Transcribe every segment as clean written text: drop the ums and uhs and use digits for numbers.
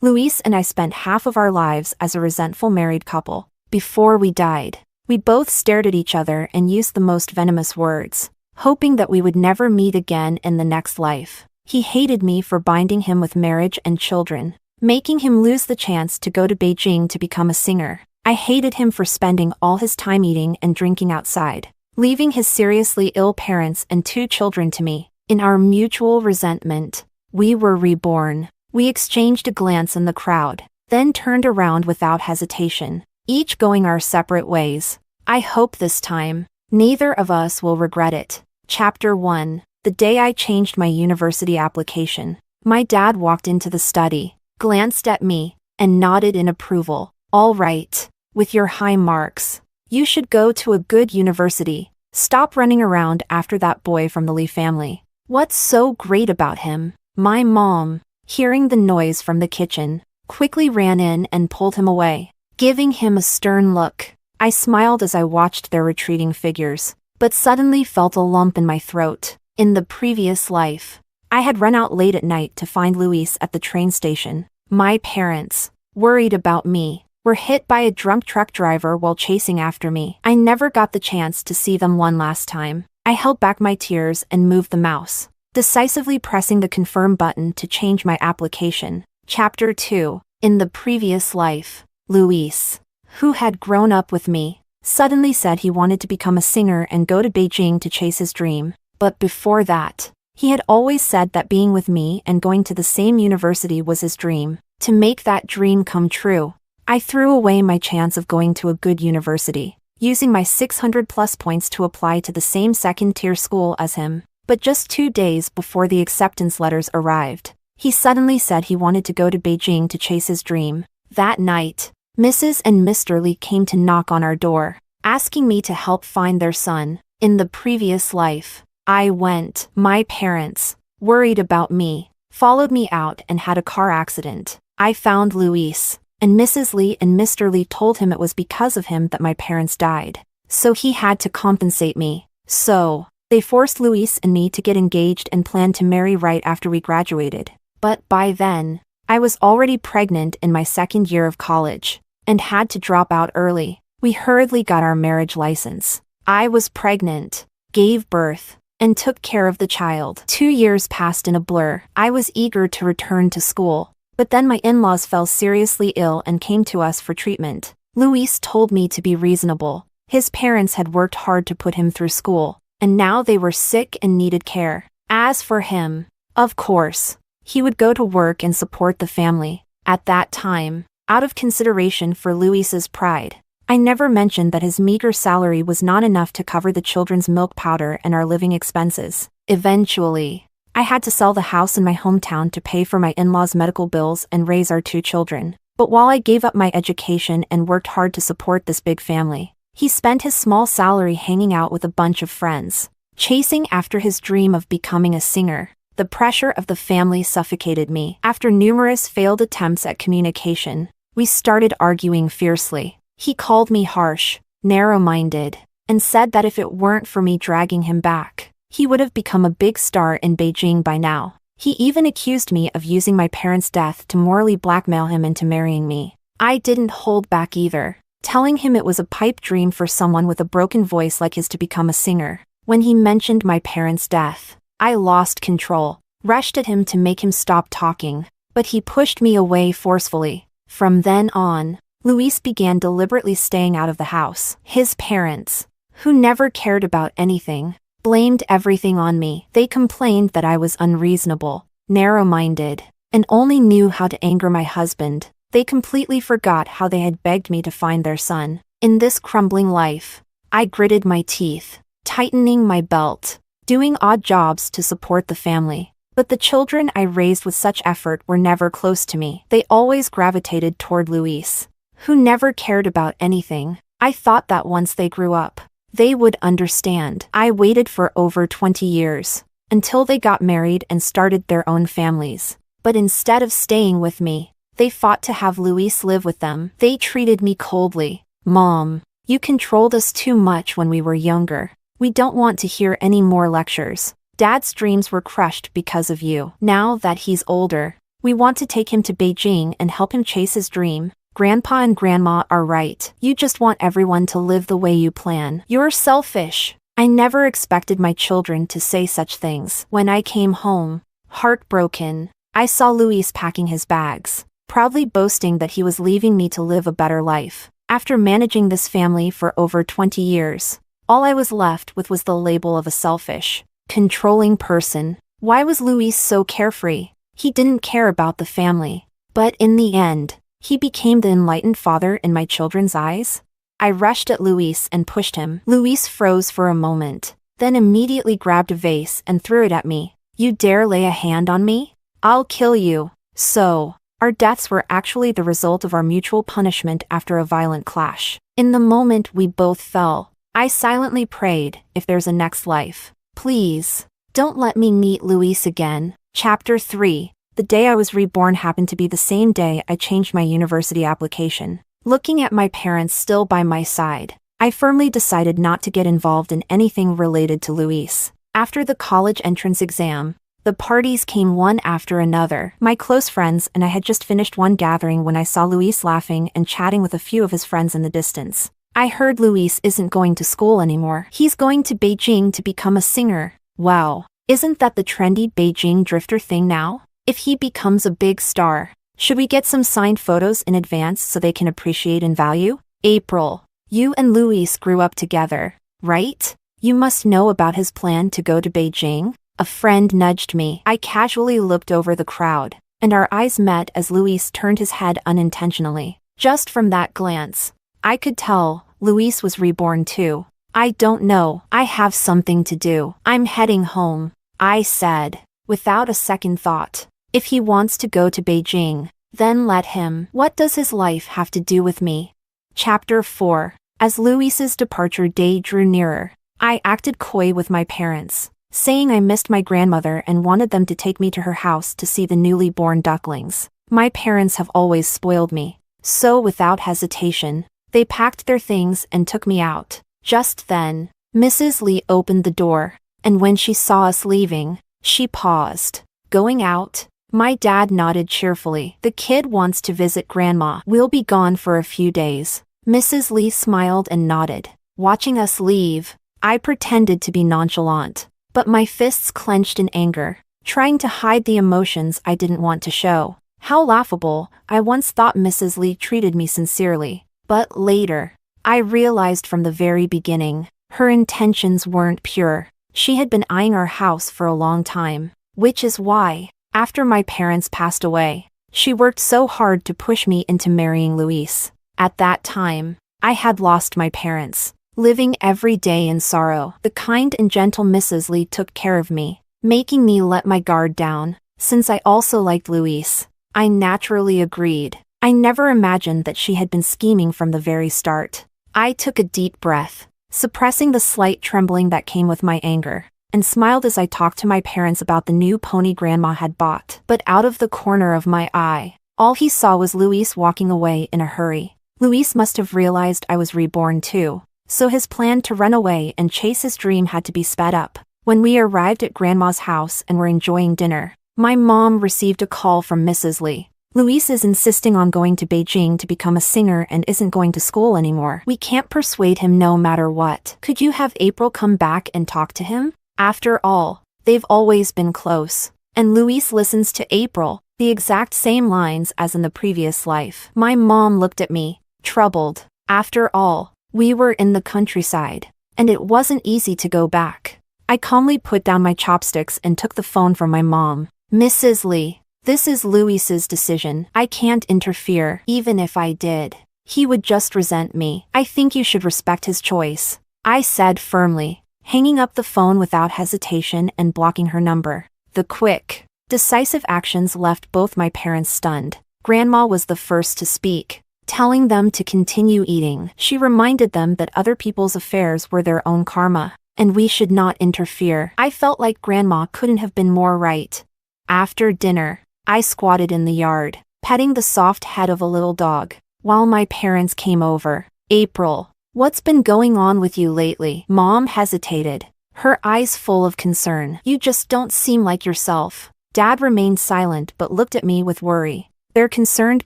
Luis and I spent half of our lives as a resentful married couple. Before we died, we both stared at each other and used the most venomous words, hoping that we would never meet again in the next life. He hated me for binding him with marriage and children, making him lose the chance to go to Beijing to become a singer. I hated him for spending all his time eating and drinking outside, leaving his seriously ill parents and 2 children to me. In our mutual resentment, we were reborn. We exchanged a glance in the crowd, then turned around without hesitation, each going our separate ways. I hope this time, neither of us will regret it. Chapter 1. The day I changed my university application. My dad walked into the study, glanced at me, and nodded in approval. All right, with your high marks, you should go to a good university. Stop running around after that boy from the Lee family. What's so great about him? My mom, hearing the noise from the kitchen, quickly ran in and pulled him away, giving him a stern look. I smiled as I watched their retreating figures, but suddenly felt a lump in my throat. In the previous life, I had run out late at night to find Luis at the train station. My parents, worried about me, were hit by a drunk truck driver while chasing after me. I never got the chance to see them one last time. I held back my tears and moved the mouse, decisively pressing the confirm button to change my application. Chapter 2. In the previous life, Luis, who had grown up with me, suddenly said he wanted to become a singer and go to Beijing to chase his dream. But before that, he had always said that being with me and going to the same university was his dream. To make that dream come true, I threw away my chance of going to a good university, using my 600+ points to apply to the same second-tier school as him. But just 2 days before the acceptance letters arrived, he suddenly said he wanted to go to Beijing to chase his dream. That night, Mrs. and Mr. Lee came to knock on our door, asking me to help find their son. In the previous life, I went. My parents, worried about me, followed me out and had a car accident. I found Luis, and Mrs. Lee and Mr. Lee told him it was because of him that my parents died. So he had to compensate me. So they forced Luis and me to get engaged and planned to marry right after we graduated. But by then, I was already pregnant in my 2nd year of college, and had to drop out early. We hurriedly got our marriage license. I was pregnant, gave birth, and took care of the child. 2 years passed in a blur. I was eager to return to school, but then my in-laws fell seriously ill and came to us for treatment. Luis told me to be reasonable. His parents had worked hard to put him through school, and now they were sick and needed care. As for him, of course, he would go to work and support the family. At that time, out of consideration for Luis's pride, I never mentioned that his meager salary was not enough to cover the children's milk powder and our living expenses. Eventually, I had to sell the house in my hometown to pay for my in-laws' medical bills and raise our 2 children. But while I gave up my education and worked hard to support this big family, he spent his small salary hanging out with a bunch of friends, chasing after his dream of becoming a singer. The pressure of the family suffocated me. After numerous failed attempts at communication, we started arguing fiercely. He called me harsh, narrow-minded, and said that if it weren't for me dragging him back, he would have become a big star in Beijing by now. He even accused me of using my parents' death to morally blackmail him into marrying me. I didn't hold back either, telling him it was a pipe dream for someone with a broken voice like his to become a singer. When he mentioned my parents' death, I lost control, rushed at him to make him stop talking, but he pushed me away forcefully. From then on, Luis began deliberately staying out of the house. His parents, who never cared about anything, blamed everything on me. They complained that I was unreasonable, narrow-minded, and only knew how to anger my husband. They completely forgot how they had begged me to find their son. In this crumbling life, I gritted my teeth, tightening my belt, doing odd jobs to support the family. But the children I raised with such effort were never close to me. They always gravitated toward Luis, who never cared about anything. I thought that once they grew up, they would understand. I waited for over 20 years, until they got married and started their own families. But instead of staying with me, they fought to have Luis live with them. They treated me coldly. Mom, you controlled us too much when we were younger. We don't want to hear any more lectures. Dad's dreams were crushed because of you. Now that he's older, We want to take him to Beijing and help him chase his dream. Grandpa and Grandma are right. You just want everyone to live the way you plan. You're selfish. I never expected my children to say such things. When I came home, heartbroken, I saw Luis packing his bags, proudly boasting that he was leaving me to live a better life. After managing this family for over 20 years, all I was left with was the label of a selfish, controlling person. Why was Luis so carefree? He didn't care about the family. But in the end, he became the enlightened father in my children's eyes. I rushed at Luis and pushed him. Luis froze for a moment, then immediately grabbed a vase and threw it at me. You dare lay a hand on me? I'll kill you. So, our deaths were actually the result of our mutual punishment after a violent clash. In the moment we both fell, I silently prayed, if there's a next life, please, don't let me meet Luis again. Chapter 3. The day I was reborn happened to be the same day I changed my university application. Looking at my parents still by my side, I firmly decided not to get involved in anything related to Luis. After the college entrance exam, the parties came one after another. My close friends and I had just finished one gathering when I saw Luis laughing and chatting with a few of his friends in the distance. I heard Luis isn't going to school anymore. He's going to Beijing to become a singer. Wow, isn't that the trendy Beijing drifter thing now? If he becomes a big star, should we get some signed photos in advance so they can appreciate and value? April, you and Luis grew up together, right? You must know about his plan to go to Beijing. A friend nudged me. I casually looked over the crowd, and our eyes met as Luis turned his head unintentionally. Just from that glance, I could tell Luis was reborn too. I don't know. I have something to do. I'm heading home, I said, without a second thought. If he wants to go to Beijing, then let him. What does his life have to do with me? Chapter 4. As Luis's departure day drew nearer, I acted coy with my parents, saying I missed my grandmother and wanted them to take me to her house to see the newly born ducklings. My parents have always spoiled me, so without hesitation, they packed their things and took me out. Just then, Mrs. Lee opened the door, and when she saw us leaving, she paused. Going out? My dad nodded cheerfully. The kid wants to visit Grandma. We'll be gone for a few days. Mrs. Lee smiled and nodded. Watching us leave, I pretended to be nonchalant, but my fists clenched in anger, trying to hide the emotions I didn't want to show. How laughable. I once thought Mrs. Lee treated me sincerely, but later, I realized from the very beginning, her intentions weren't pure. She had been eyeing our house for a long time, which is why, after my parents passed away, she worked so hard to push me into marrying Luis. At that time, I had lost my parents, living every day in sorrow. The kind and gentle Mrs. Lee took care of me, making me let my guard down. Since I also liked Luis, I naturally agreed. I never imagined that she had been scheming from the very start. I took a deep breath, suppressing the slight trembling that came with my anger, and smiled as I talked to my parents about the new pony Grandma had bought. But out of the corner of my eye, all he saw was Luis walking away in a hurry. Luis must have realized I was reborn too, so his plan to run away and chase his dream had to be sped up. When we arrived at Grandma's house and were enjoying dinner, my mom received a call from Mrs. Lee. Luis is insisting on going to Beijing to become a singer and isn't going to school anymore. We can't persuade him no matter what. Could you have April come back and talk to him? After all, they've always been close. And Luis listens to April, the exact same lines as in the previous life. My mom looked at me, troubled. After all, we were in the countryside, and it wasn't easy to go back. I calmly put down my chopsticks and took the phone from my mom. Mrs. Lee, this is Luis's decision. I can't interfere. Even if I did, he would just resent me. I think you should respect his choice, I said firmly, hanging up the phone without hesitation and blocking her number. The quick, decisive actions left both my parents stunned. Grandma was the first to speak, telling them to continue eating. She reminded them that other people's affairs were their own karma, and we should not interfere. I felt like Grandma couldn't have been more right. After dinner, I squatted in the yard, petting the soft head of a little dog, while my parents came over. April, what's been going on with you lately? Mom hesitated, her eyes full of concern. You just don't seem like yourself. Dad remained silent but looked at me with worry. Their concerned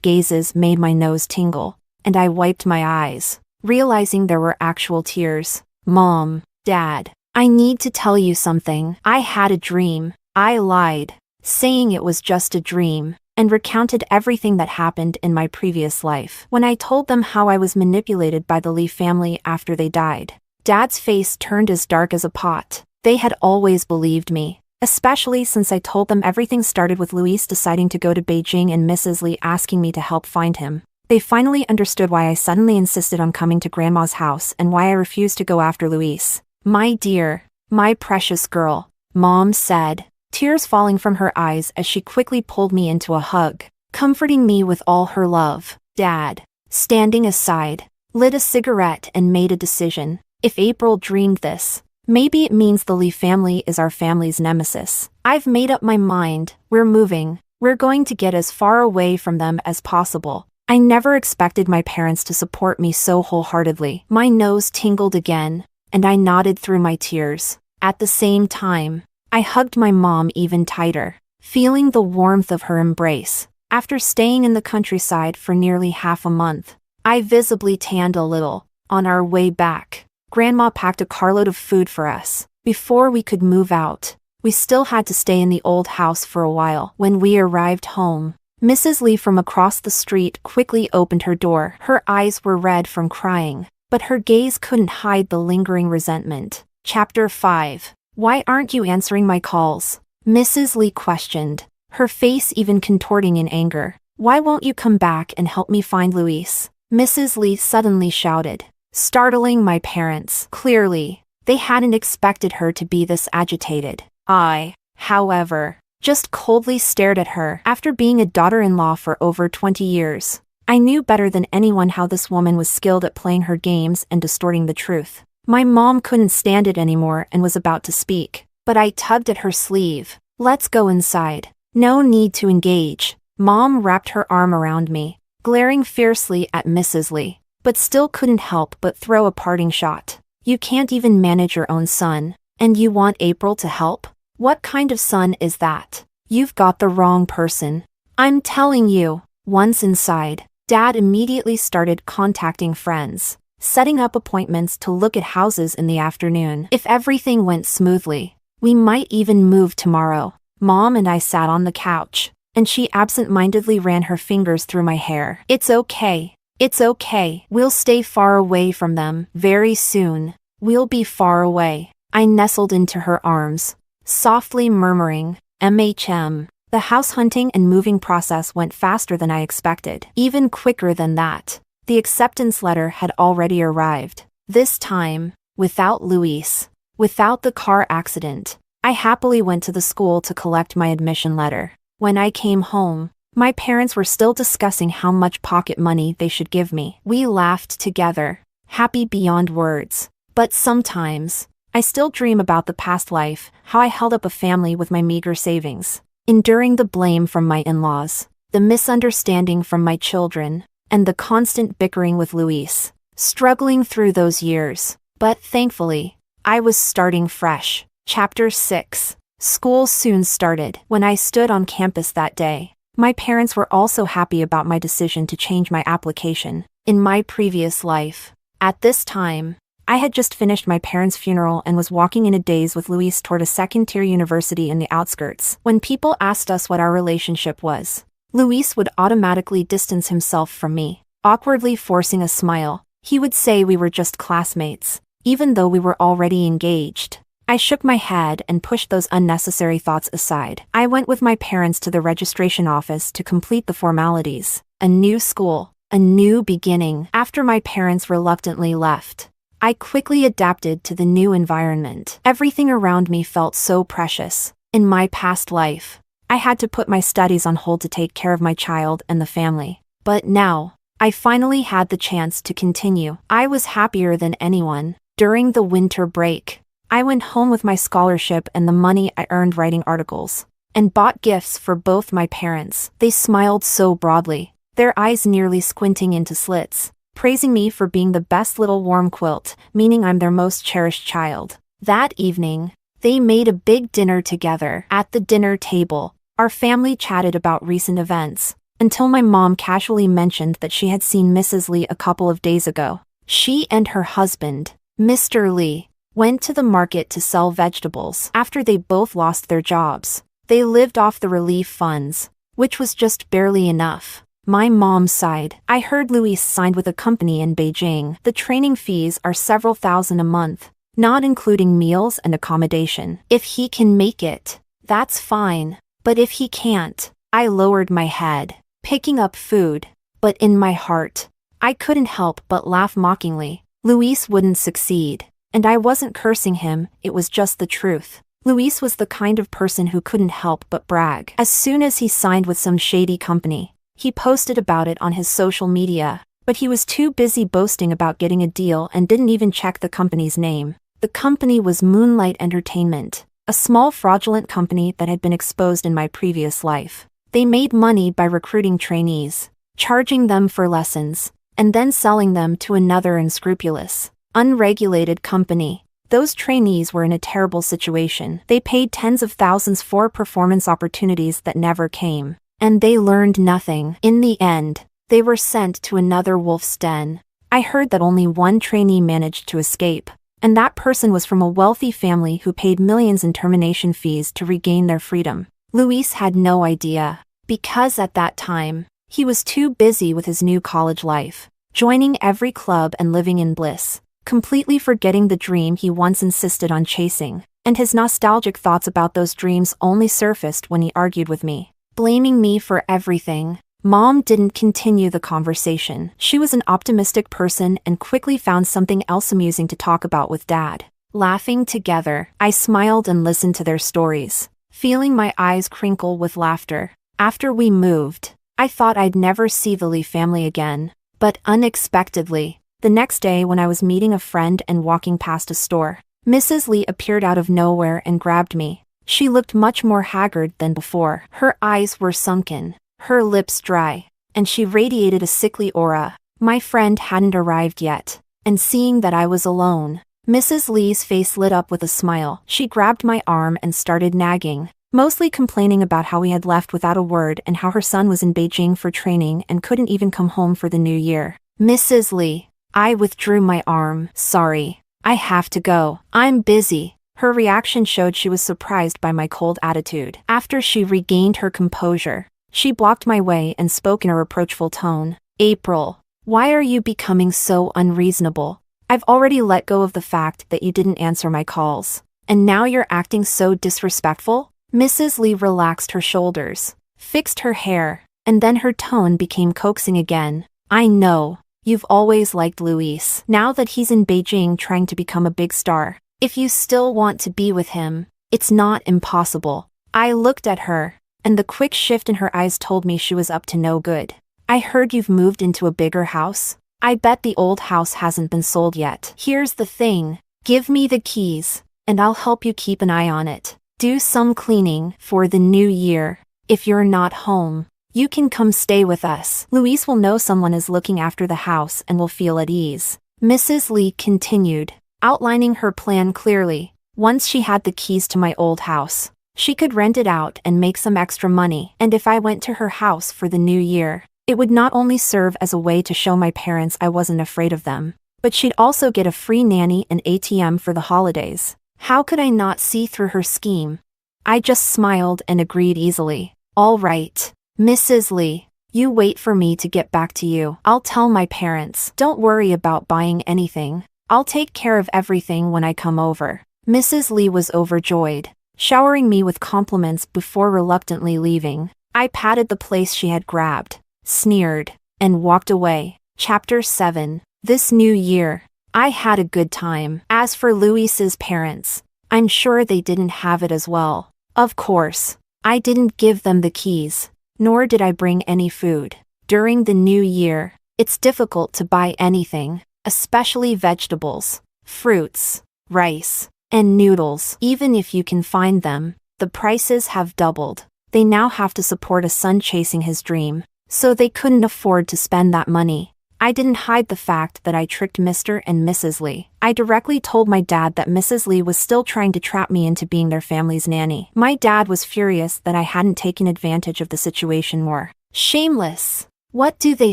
gazes made my nose tingle, and I wiped my eyes, realizing there were actual tears. Mom, Dad, I need to tell you something. I had a dream. I lied, saying it was just a dream, and recounted everything that happened in my previous life. When I told them how I was manipulated by the Lee family after they died, Dad's face turned as dark as a pot. They had always believed me, especially since I told them everything started with Luis deciding to go to Beijing and Mrs. Lee asking me to help find him. They finally understood why I suddenly insisted on coming to Grandma's house and why I refused to go after Luis. My dear, my precious girl, Mom said, tears falling from her eyes as she quickly pulled me into a hug, comforting me with all her love. Dad, standing aside, lit a cigarette and made a decision. If April dreamed this, maybe it means the Lee family is our family's nemesis. I've made up my mind. We're moving. We're going to get as far away from them as possible. I never expected my parents to support me so wholeheartedly. My nose tingled again, and I nodded through my tears. At the same time, I hugged my mom even tighter, feeling the warmth of her embrace. After staying in the countryside for nearly half a month, I visibly tanned a little. On our way back, Grandma packed a carload of food for us. Before we could move out, we still had to stay in the old house for a while. When we arrived home, Mrs. Lee from across the street quickly opened her door. Her eyes were red from crying, but her gaze couldn't hide the lingering resentment. Chapter 5. Why aren't you answering my calls? Mrs. Lee questioned, her face even contorting in anger. Why won't you come back and help me find Luis? Mrs. Lee suddenly shouted, startling my parents. Clearly, they hadn't expected her to be this agitated. I, however, just coldly stared at her. After being a daughter-in-law for over 20 years, I knew better than anyone how this woman was skilled at playing her games and distorting the truth. My mom couldn't stand it anymore and was about to speak, but I tugged at her sleeve. Let's go inside. No need to engage. Mom wrapped her arm around me, glaring fiercely at Mrs. Lee, but still couldn't help but throw a parting shot. You can't even manage your own son, and you want April to help? What kind of son is that? You've got the wrong person. I'm telling you. Once inside, Dad immediately started contacting friends, setting up appointments to look at houses in the afternoon. If everything went smoothly, we might even move tomorrow. Mom and I sat on the couch, and she absent-mindedly ran her fingers through my hair. It's okay. It's okay. We'll stay far away from them. Very soon, we'll be far away. I nestled into her arms, softly murmuring, "MHM." The house hunting and moving process went faster than I expected. Even quicker than that, the acceptance letter had already arrived. This time, without Luis, without the car accident, I happily went to the school to collect my admission letter. When I came home, my parents were still discussing how much pocket money they should give me. We laughed together, happy beyond words. But sometimes, I still dream about the past life, how I held up a family with my meager savings, enduring the blame from my in-laws, the misunderstanding from my children, and the constant bickering with Luis, struggling through those years. But thankfully, I was starting fresh. Chapter 6. School soon started. When I stood on campus that day, my parents were also happy about my decision to change my application. In my previous life, at this time, I had just finished my parents' funeral and was walking in a daze with Luis toward a second-tier university in the outskirts. When people asked us what our relationship was, Luis would automatically distance himself from me, awkwardly forcing a smile. He would say we were just classmates, even though we were already engaged. I shook my head and pushed those unnecessary thoughts aside. I went with my parents to the registration office to complete the formalities. A new school, a new beginning. After my parents reluctantly left, I quickly adapted to the new environment. Everything around me felt so precious. In my past life, I had to put my studies on hold to take care of my child and the family. But now, I finally had the chance to continue. I was happier than anyone. During the winter break, I went home with my scholarship and the money I earned writing articles, and bought gifts for both my parents. They smiled so broadly, their eyes nearly squinting into slits, praising me for being the best little warm quilt, meaning I'm their most cherished child. That evening, they made a big dinner together. At the dinner table, Our family chatted about recent events, until my mom casually mentioned that she had seen Mrs. Lee a couple of days ago. She and her husband, Mr. Lee, went to the market to sell vegetables after they both lost their jobs. They lived off the relief funds, which was just barely enough. My mom sighed. I heard Luis signed with a company in Beijing. The training fees are several thousand a month, not including meals and accommodation. If he can make it, that's fine. But if he can't, I lowered my head, picking up food. But in my heart, I couldn't help but laugh mockingly. Luis wouldn't succeed. And I wasn't cursing him, it was just the truth. Luis was the kind of person who couldn't help but brag. As soon as he signed with some shady company, he posted about it on his social media. But he was too busy boasting about getting a deal and didn't even check the company's name. The company was Moonlight Entertainment, a small fraudulent company that had been exposed in my previous life. They made money by recruiting trainees, charging them for lessons, and then selling them to another unscrupulous, unregulated company. Those trainees were in a terrible situation. They paid tens of thousands for performance opportunities that never came, and they learned nothing. In the end, they were sent to another wolf's den. I heard that only one trainee managed to escape, and that person was from a wealthy family who paid millions in termination fees to regain their freedom. Luis had no idea, because at that time, he was too busy with his new college life, joining every club and living in bliss, completely forgetting the dream he once insisted on chasing, and his nostalgic thoughts about those dreams only surfaced when he argued with me, blaming me for everything. Mom didn't continue the conversation. She was an optimistic person and quickly found something else amusing to talk about with Dad. Laughing together, I smiled and listened to their stories, feeling my eyes crinkle with laughter. After we moved, I thought I'd never see the Lee family again. But unexpectedly, the next day when I was meeting a friend and walking past a store, Mrs. Lee appeared out of nowhere and grabbed me. She looked much more haggard than before. Her eyes were sunken, her lips dry, and she radiated a sickly aura. My friend hadn't arrived yet, and seeing that I was alone, Mrs. Lee's face lit up with a smile. She grabbed my arm and started nagging, mostly complaining about how we had left without a word and how her son was in Beijing for training and couldn't even come home for the new year. Mrs. Lee, I withdrew my arm. Sorry, I have to go. I'm busy. Her reaction showed she was surprised by my cold attitude. After she regained her composure, she blocked my way and spoke in a reproachful tone. April, why are you becoming so unreasonable? I've already let go of the fact that you didn't answer my calls, and now you're acting so disrespectful? Mrs. Lee relaxed her shoulders, fixed her hair, and then her tone became coaxing again. I know, you've always liked Luis. Now that he's in Beijing trying to become a big star, if you still want to be with him, it's not impossible. I looked at her, and the quick shift in her eyes told me she was up to no good. I heard you've moved into a bigger house. I bet the old house hasn't been sold yet. Here's the thing. Give me the keys, and I'll help you keep an eye on it. Do some cleaning for the new year. If you're not home, you can come stay with us. Luis will know someone is looking after the house and will feel at ease. Mrs. Lee continued, outlining her plan clearly. Once she had the keys to my old house, she could rent it out and make some extra money. And if I went to her house for the new year, it would not only serve as a way to show my parents I wasn't afraid of them, but she'd also get a free nanny and ATM for the holidays. How could I not see through her scheme? I just smiled and agreed easily. All right, Mrs. Lee, you wait for me to get back to you. I'll tell my parents. Don't worry about buying anything. I'll take care of everything when I come over. Mrs. Lee was overjoyed, showering me with compliments before reluctantly leaving. I patted the place she had grabbed, sneered, and walked away. Chapter 7. This new year, I had a good time. As for Luis's parents, I'm sure they didn't have it as well. Of course, I didn't give them the keys, nor did I bring any food. During the new year, it's difficult to buy anything, especially vegetables, fruits, rice, and noodles. Even if you can find them, the prices have doubled. They now have to support a son chasing his dream, so they couldn't afford to spend that money. I didn't hide the fact that I tricked Mr. and Mrs. Lee. I directly told my dad that Mrs. Lee was still trying to trap me into being their family's nanny. My dad was furious that I hadn't taken advantage of the situation more. Shameless. What do they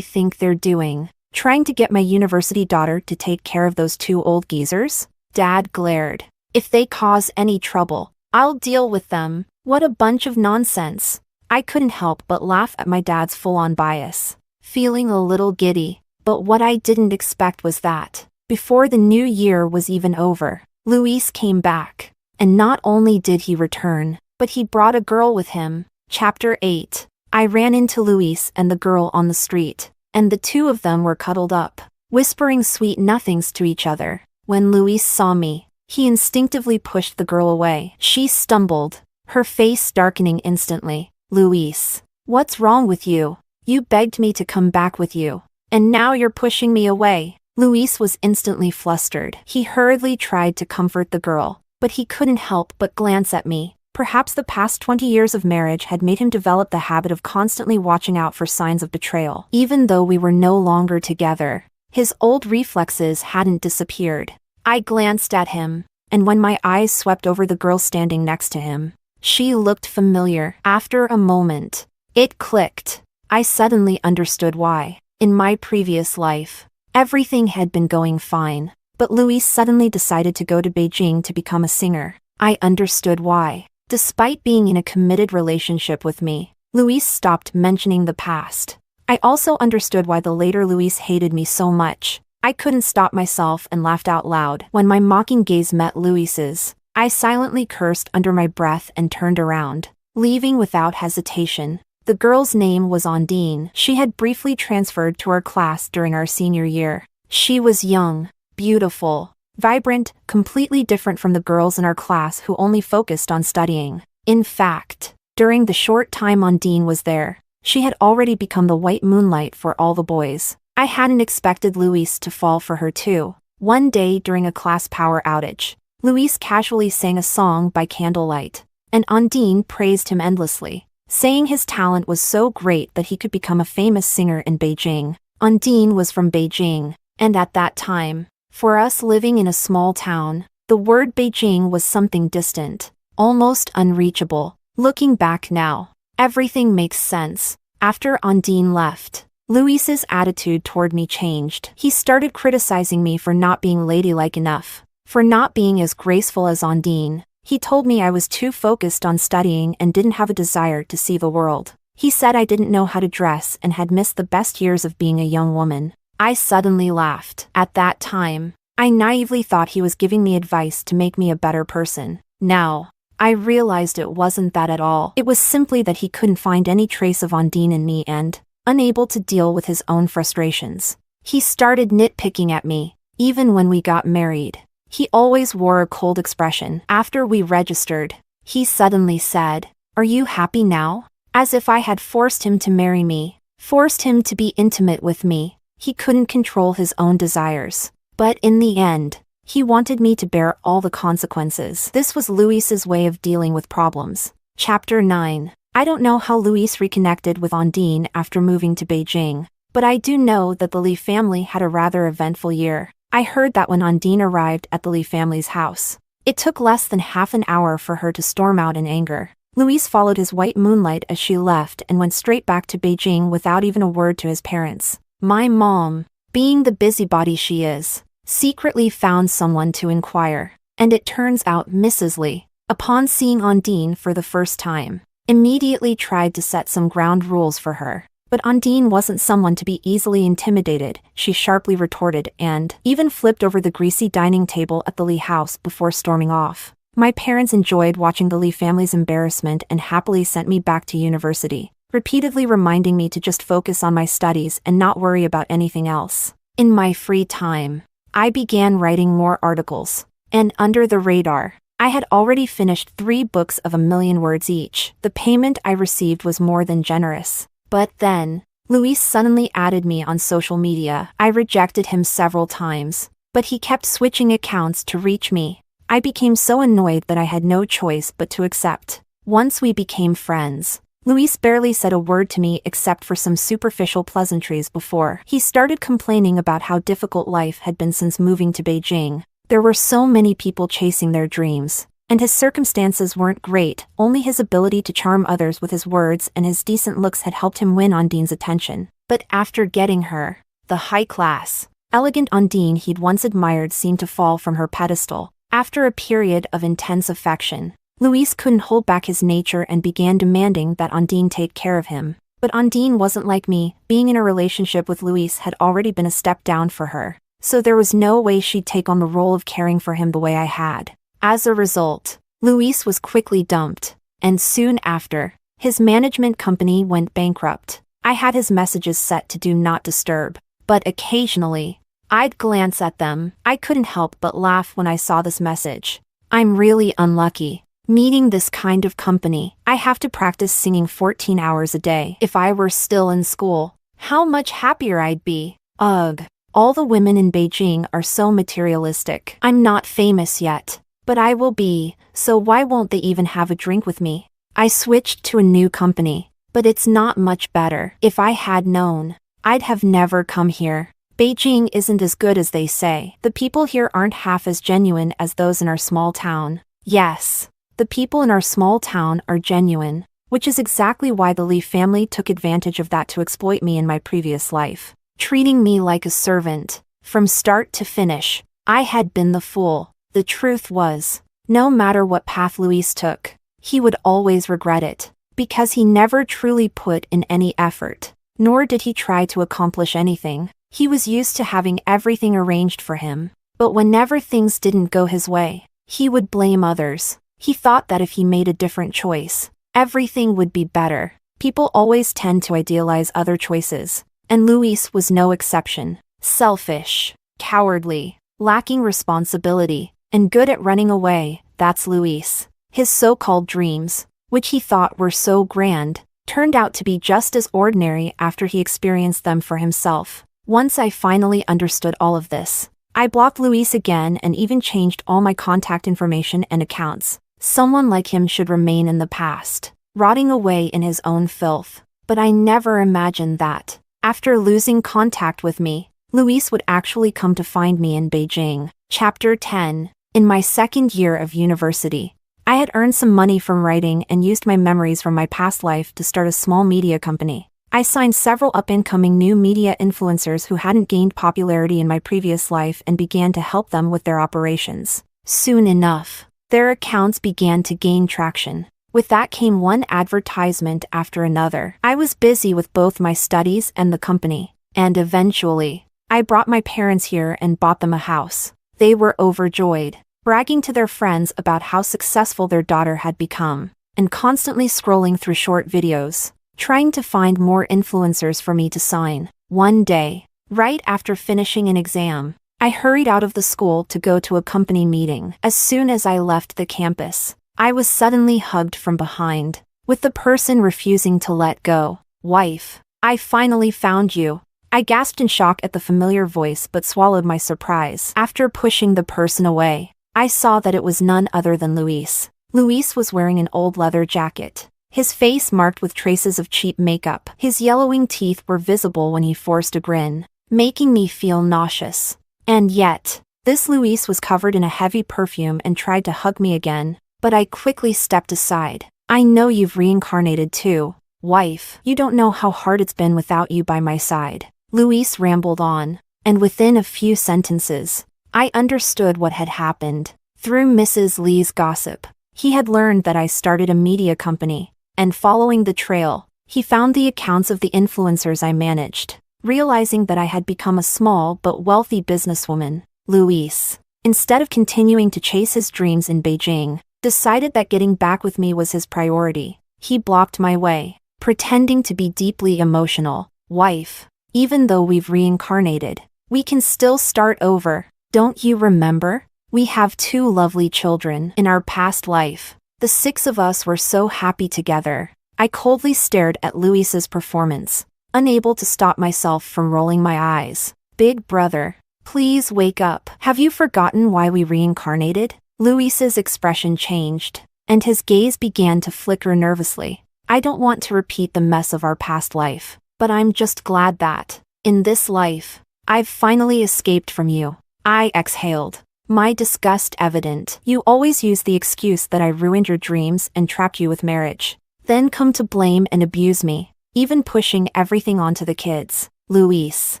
think they're doing? Trying to get my university daughter to take care of those two old geezers? Dad glared. If they cause any trouble, I'll deal with them. What a bunch of nonsense. I couldn't help but laugh at my dad's full-on bias. Feeling a little giddy. But what I didn't expect was that, before the new year was even over, Luis came back. And not only did he return, but he brought a girl with him. Chapter 8. I ran into Luis and the girl on the street, and the two of them were cuddled up, whispering sweet nothings to each other. When Luis saw me, he instinctively pushed the girl away. She stumbled, her face darkening instantly. Luis, what's wrong with you? You begged me to come back with you. And now you're pushing me away. Luis was instantly flustered. He hurriedly tried to comfort the girl, but he couldn't help but glance at me. Perhaps the past 20 years of marriage had made him develop the habit of constantly watching out for signs of betrayal. Even though we were no longer together, his old reflexes hadn't disappeared. I glanced at him, and when my eyes swept over the girl standing next to him, she looked familiar. After a moment, it clicked. I suddenly understood why. In my previous life, everything had been going fine, but Luis suddenly decided to go to Beijing to become a singer. I understood why. Despite being in a committed relationship with me, Luis stopped mentioning the past. I also understood why the later Luis hated me so much. I couldn't stop myself and laughed out loud. When my mocking gaze met Luis's, I silently cursed under my breath and turned around, leaving without hesitation. The girl's name was Ondine. She had briefly transferred to our class during our senior year. She was young, beautiful, vibrant, completely different from the girls in our class who only focused on studying. In fact, during the short time Ondine was there, she had already become the white moonlight for all the boys. I hadn't expected Luis to fall for her too. One day during a class power outage, Luis casually sang a song by candlelight, and Ondine praised him endlessly, saying his talent was so great that he could become a famous singer in Beijing. Ondine was from Beijing, and at that time, for us living in a small town, the word Beijing was something distant, almost unreachable. Looking back now, everything makes sense. After Ondine left, Luis's attitude toward me changed. He started criticizing me for not being ladylike enough, for not being as graceful as Ondine. He told me I was too focused on studying and didn't have a desire to see the world. He said I didn't know how to dress and had missed the best years of being a young woman. I suddenly laughed. At that time, I naively thought he was giving me advice to make me a better person. Now, I realized it wasn't that at all. It was simply that he couldn't find any trace of Ondine in me and, unable to deal with his own frustrations, he started nitpicking at me. Even when we got married, he always wore a cold expression. After we registered, he suddenly said, "Are you happy now?" As if I had forced him to marry me, forced him to be intimate with me. He couldn't control his own desires. But in the end, he wanted me to bear all the consequences. This was Luis's way of dealing with problems. Chapter 9. I don't know how Luis reconnected with Ondine after moving to Beijing, but I do know that the Lee family had a rather eventful year. I heard that when Ondine arrived at the Lee family's house, it took less than half an hour for her to storm out in anger. Luis followed his white moonlight as she left and went straight back to Beijing without even a word to his parents. My mom, being the busybody she is, secretly found someone to inquire, and it turns out Mrs. Lee, upon seeing Ondine for the first time, immediately tried to set some ground rules for her. But Ondine wasn't someone to be easily intimidated, she sharply retorted and even flipped over the greasy dining table at the Lee house before storming off. My parents enjoyed watching the Lee family's embarrassment and happily sent me back to university, repeatedly reminding me to just focus on my studies and not worry about anything else. In my free time, I began writing more articles, and under the radar, I had already finished 3 books of 1,000,000 words each. The payment I received was more than generous. But then, Luis suddenly added me on social media. I rejected him several times, but he kept switching accounts to reach me. I became so annoyed that I had no choice but to accept. Once we became friends, Luis barely said a word to me except for some superficial pleasantries before he started complaining about how difficult life had been since moving to Beijing. There were so many people chasing their dreams, and his circumstances weren't great. Only his ability to charm others with his words and his decent looks had helped him win Ondine's attention. But after getting her, the high-class, elegant Ondine he'd once admired seemed to fall from her pedestal. After a period of intense affection, Luis couldn't hold back his nature and began demanding that Ondine take care of him. But Ondine wasn't like me. Being in a relationship with Luis had already been a step down for her, so there was no way she'd take on the role of caring for him the way I had. As a result, Luis was quickly dumped, and soon after, his management company went bankrupt. I had his messages set to do not disturb, but occasionally, I'd glance at them. I couldn't help but laugh when I saw this message. I'm really unlucky. Meeting this kind of company. I have to practice singing 14 hours a day. If I were still in school, how much happier I'd be. Ugh. All the women in Beijing are so materialistic. I'm not famous yet, but I will be, so why won't they even have a drink with me? I switched to a new company, but it's not much better. If I had known, I'd have never come here. Beijing isn't as good as they say. The people here aren't half as genuine as those in our small town. Yes. The people in our small town are genuine, which is exactly why the Li family took advantage of that to exploit me in my previous life, treating me like a servant. From start to finish, I had been the fool. The truth was, no matter what path Luis took, he would always regret it, because he never truly put in any effort, nor did he try to accomplish anything. He was used to having everything arranged for him, but whenever things didn't go his way, he would blame others. He thought that if he made a different choice, everything would be better. People always tend to idealize other choices, and Luis was no exception. Selfish, cowardly, lacking responsibility, and good at running away, that's Luis. His so-called dreams, which he thought were so grand, turned out to be just as ordinary after he experienced them for himself. Once I finally understood all of this, I blocked Luis again and even changed all my contact information and accounts. Someone like him should remain in the past, rotting away in his own filth. But I never imagined that, after losing contact with me, Luis would actually come to find me in Beijing. Chapter 10. In my second year of university, I had earned some money from writing and used my memories from my past life to start a small media company. I signed several up-and-coming new media influencers who hadn't gained popularity in my previous life and began to help them with their operations. Soon enough, their accounts began to gain traction. With that came one advertisement after another. I was busy with both my studies and the company, and eventually, I brought my parents here and bought them a house. They were overjoyed, bragging to their friends about how successful their daughter had become, and constantly scrolling through short videos, trying to find more influencers for me to sign. One day, right after finishing an exam, I hurried out of the school to go to a company meeting. As soon as I left the campus, I was suddenly hugged from behind, with the person refusing to let go. Wife, I finally found you. I gasped in shock at the familiar voice but swallowed my surprise. After pushing the person away, I saw that it was none other than Luis. Luis was wearing an old leather jacket, his face marked with traces of cheap makeup. His yellowing teeth were visible when he forced a grin, making me feel nauseous. And yet, this Luis was covered in a heavy perfume and tried to hug me again, but I quickly stepped aside. I know you've reincarnated too, wife. You don't know how hard it's been without you by my side. Luis rambled on, and within a few sentences, I understood what had happened. Through Mrs. Lee's gossip, he had learned that I started a media company, and following the trail, he found the accounts of the influencers I managed. Realizing that I had become a small but wealthy businesswoman, Luis, instead of continuing to chase his dreams in Beijing, decided that getting back with me was his priority. He blocked my way, pretending to be deeply emotional. Wife, even though we've reincarnated, we can still start over. Don't you remember? We have 2 lovely children in our past life. The 6 of us were so happy together. I coldly stared at Luis's performance, unable to stop myself from rolling my eyes. Big brother, please wake up. Have you forgotten why we reincarnated? Luis's expression changed, and his gaze began to flicker nervously. I don't want to repeat the mess of our past life, but I'm just glad that, in this life, I've finally escaped from you. I exhaled, my disgust evident. You always use the excuse that I ruined your dreams and trapped you with marriage. Then come to blame and abuse me, even pushing everything onto the kids. Luis,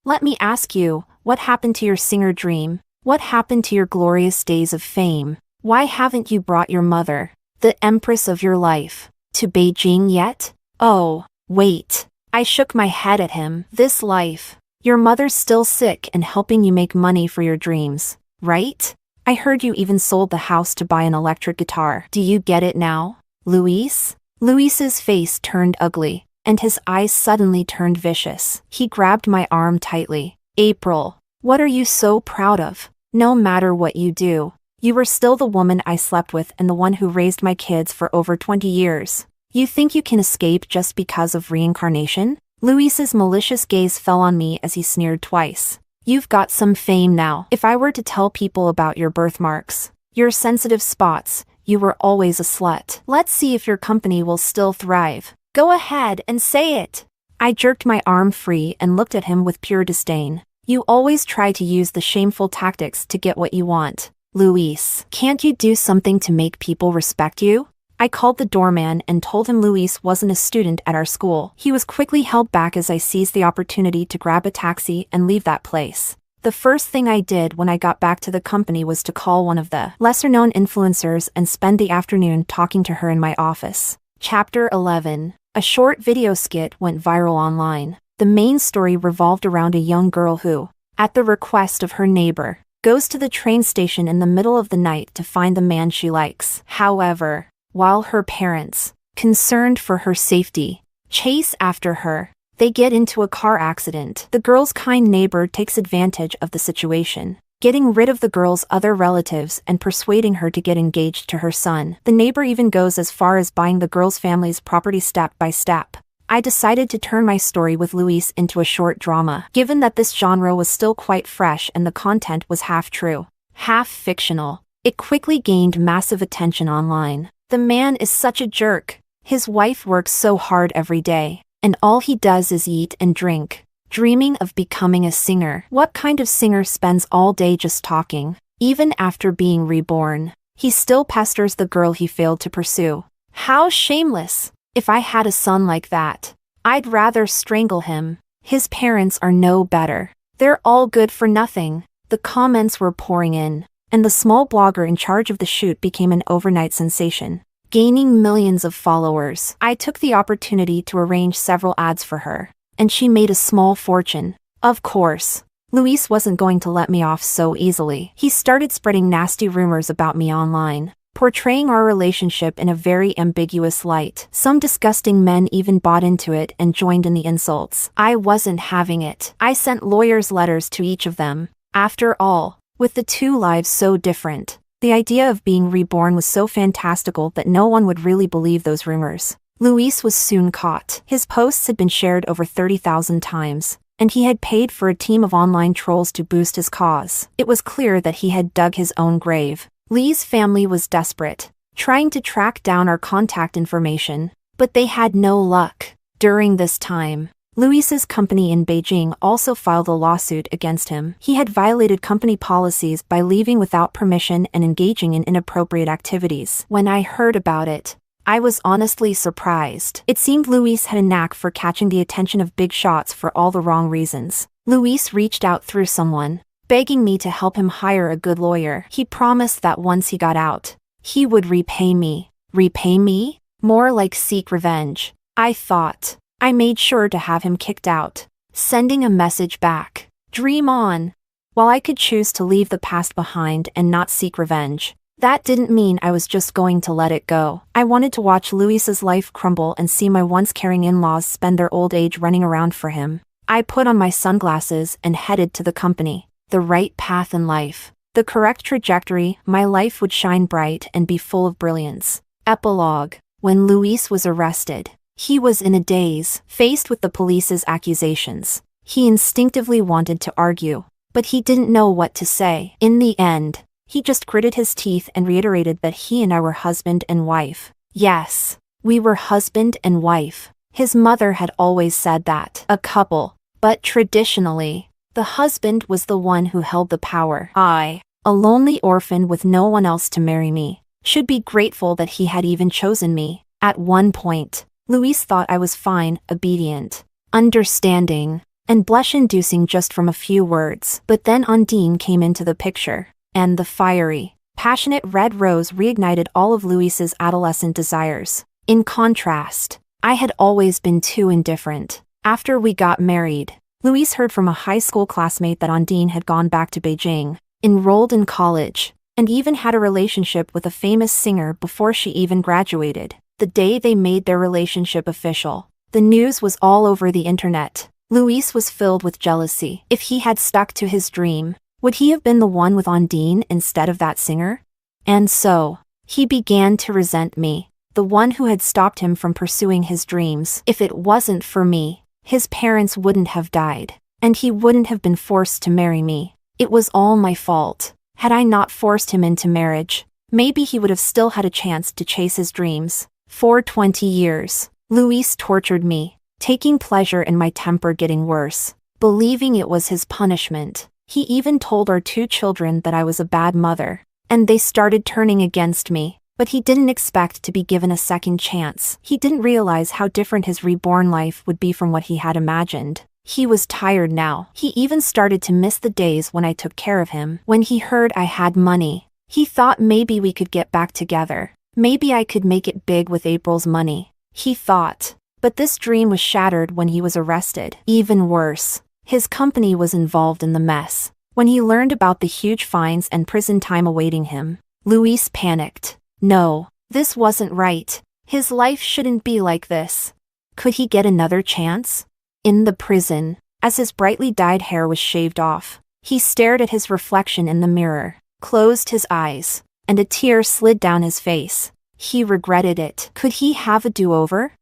let me ask you, what happened to your singer dream? What happened to your glorious days of fame? Why haven't you brought your mother, the empress of your life, to Beijing yet? Oh, wait. I shook my head at him. This life. Your mother's still sick and helping you make money for your dreams, right? I heard you even sold the house to buy an electric guitar. Do you get it now, Luis? Luis's face turned ugly, and his eyes suddenly turned vicious. He grabbed my arm tightly. April, what are you so proud of? No matter what you do, you were still the woman I slept with and the one who raised my kids for over 20 years. You think you can escape just because of reincarnation? Luis's malicious gaze fell on me as he sneered twice. You've got some fame now. If I were to tell people about your birthmarks, your sensitive spots, you were always a slut. Let's see if your company will still thrive. Go ahead and say it. I jerked my arm free and looked at him with pure disdain. You always try to use the shameful tactics to get what you want. Luis, can't you do something to make people respect you? I called the doorman and told him Luis wasn't a student at our school. He was quickly held back as I seized the opportunity to grab a taxi and leave that place. The first thing I did when I got back to the company was to call one of the lesser-known influencers and spend the afternoon talking to her in my office. Chapter 11. A short video skit went viral online. The main story revolved around a young girl who, at the request of her neighbor, goes to the train station in the middle of the night to find the man she likes. However, while her parents, concerned for her safety, chase after her, they get into a car accident. The girl's kind neighbor takes advantage of the situation, getting rid of the girl's other relatives and persuading her to get engaged to her son. The neighbor even goes as far as buying the girl's family's property step by step. I decided to turn my story with Luis into a short drama, given that this genre was still quite fresh and the content was half true, half fictional. It quickly gained massive attention online. The man is such a jerk. His wife works so hard every day, and all he does is eat and drink, dreaming of becoming a singer. What kind of singer spends all day just talking? Even after being reborn, he still pesters the girl he failed to pursue. How shameless! If I had a son like that, I'd rather strangle him. His parents are no better. They're all good for nothing. The comments were pouring in, and the small blogger in charge of the shoot became an overnight sensation, gaining millions of followers. I took the opportunity to arrange several ads for her, and she made a small fortune. Of course, Luis wasn't going to let me off so easily. He started spreading nasty rumors about me online, portraying our relationship in a very ambiguous light. Some disgusting men even bought into it and joined in the insults. I wasn't having it. I sent lawyers' letters to each of them. After all, with the two lives so different, the idea of being reborn was so fantastical that no one would really believe those rumors. Luis was soon caught. His posts had been shared over 30,000 times, and he had paid for a team of online trolls to boost his cause. It was clear that he had dug his own grave. Lee's family was desperate, trying to track down our contact information, but they had no luck. During this time, Luis's company in Beijing also filed a lawsuit against him. He had violated company policies by leaving without permission and engaging in inappropriate activities. When I heard about it, I was honestly surprised. It seemed Luis had a knack for catching the attention of big shots for all the wrong reasons. Luis reached out through someone, begging me to help him hire a good lawyer. He promised that once he got out, he would repay me. Repay me? More like seek revenge, I thought. I made sure to have him kicked out, sending a message back. Dream on. While I could choose to leave the past behind and not seek revenge, that didn't mean I was just going to let it go. I wanted to watch Luis's life crumble and see my once caring in-laws spend their old age running around for him. I put on my sunglasses and headed to the company. The right path in life, the correct trajectory, my life would shine bright and be full of brilliance. Epilogue. When Luis was arrested, he was in a daze, faced with the police's accusations. He instinctively wanted to argue, but he didn't know what to say. In the end, he just gritted his teeth and reiterated that he and I were husband and wife. Yes, We were husband and wife. His mother had always said that. A couple. But traditionally, the husband was the one who held the power. I, a lonely orphan with no one else to marry me, should be grateful that he had even chosen me. At one point, Luis thought I was fine, obedient, understanding, and blush-inducing just from a few words. But then Undine came into the picture, and the fiery, passionate red rose reignited all of Luis's adolescent desires. In contrast, I had always been too indifferent. After we got married, Luis heard from a high school classmate that Undine had gone back to Beijing, enrolled in college, and even had a relationship with a famous singer before she even graduated. The day they made their relationship official, the news was all over the internet. Luis was filled with jealousy. If he had stuck to his dream, would he have been the one with Undine instead of that singer? And so, he began to resent me, the one who had stopped him from pursuing his dreams. If it wasn't for me, his parents wouldn't have died, and he wouldn't have been forced to marry me. It was all my fault. Had I not forced him into marriage, maybe he would have still had a chance to chase his dreams. For 20 years, Luis tortured me, taking pleasure in my temper getting worse, believing it was his punishment. He even told our 2 children that I was a bad mother, and they started turning against me. But he didn't expect to be given a second chance. He didn't realize how different his reborn life would be from what he had imagined. He was tired now. He even started to miss the days when I took care of him. When he heard I had money, he thought maybe we could get back together. Maybe I could make it big with April's money, he thought. But this dream was shattered when he was arrested. Even worse, his company was involved in the mess. When he learned about the huge fines and prison time awaiting him, Luis panicked. No, this wasn't right. His life shouldn't be like this. Could he get another chance? In the prison, as his brightly dyed hair was shaved off, he stared at his reflection in the mirror, closed his eyes, and a tear slid down his face. He regretted it. Could he have a do-over?